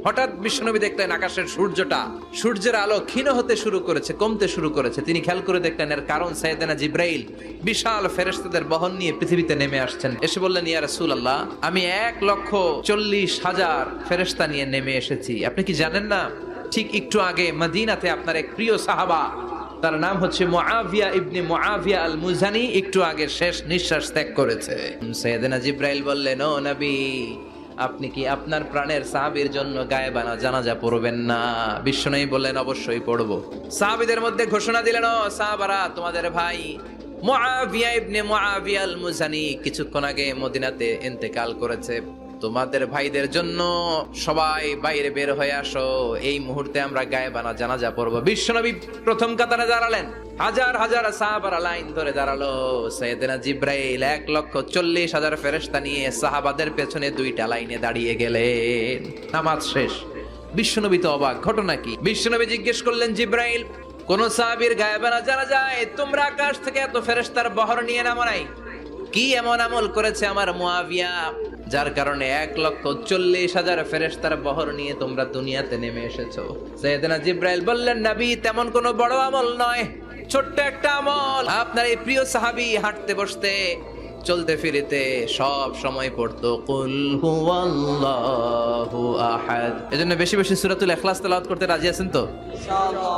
হঠাৎ বিশ্বনবী দেখলেন আকাশের সূর্যের আলো ক্ষীণ হতে শুরু করেছে, কমতে শুরু করেছে। তিনি খেয়াল করে দেখলেন এর কারণ সাইয়েদনা জিব্রাইল বিশাল ফেরেশতাদের বহন নিয়ে পৃথিবীতে নেমে আসছেন। এসে বললেন, ইয়া রাসূলুল্লাহ, আমি 1,40,000 ফেরেশতা নিয়ে নেমে এসেছি। আপনি কি জানেন না, ঠিক একটু আগে মদিনাতে আপনার এক প্রিয় সাহাবা, তার নাম হচ্ছে মুআবিয়া ইবনে মুআবিয়া আল মুজানি, একটু আগে শেষ নিঃশ্বাস ত্যাগ করেছে। সাইয়েদনা জিব্রাইল বললেন, ও নবী, আপনি কি আপনার প্রাণের সাহাবীর জন্য গায়েবানা জানাজা পড়বেন না? বিশ্বনবী বললেন, অবশ্যই পড়ব। সাহাবীদের মধ্যে ঘোষণা দিলেন, ও সাহাবারা, তোমাদের ভাই মুআবিয়া ইবনে মুআবিয়া আল মুজানি কিছুক্ষণ আগে মদিনাতে ইন্তেকাল করেছে। তোমাদের ভাইদের জন্য সবাই বাইরে বের হয়ে আসো, এই মুহূর্তে আমরা গায়েবানা জানাজা পড়ব। বিশ্বনবী প্রথম কাতারে দাঁড়ালেন, হাজার হাজার সাহাবারা লাইন ধরে দাঁড়ালো। সাইয়েদনা জিব্রাইল 1,40,000 ফেরেশতা নিয়ে সাহাবাদের পেছনে 2টা লাইনে দাঁড়িয়ে গেলেন। নামাজ শেষ। বিশ্বনবী তো অবাক, ঘটনা কি? বিশ্বনবী জিজ্ঞেস করলেন, জিব্রাইল, কোন সাহাবীর গায়েবানা জানা যায় তোমরা আকাশ থেকে এত ফেরেশতার বহর নিয়ে নামো নাই? কি এমন আমল করেছে আমার মুআবিয়া, যার কারণে 1,40,000 ফেরেশতার বহর নিয়ে তোমরা দুনিয়াতে নেমে এসেছো? সাইয়েদনা জিব্রাইল বললেন, নবী, তেমন কোনো বড় আমল নয়, ছোট্ট একটা আমল। আপনার এই প্রিয় সাহাবী হাঁটতে বসতে চলতে ফিরিতে সব সময় পড়তো কুল হুয়াল্লাহু আহাদ। এজন্য বেশি বেশি সূরাতুল ইখলাস তেলাওয়াত করতে রাজি আছেন তো? ইনশাআল্লাহ।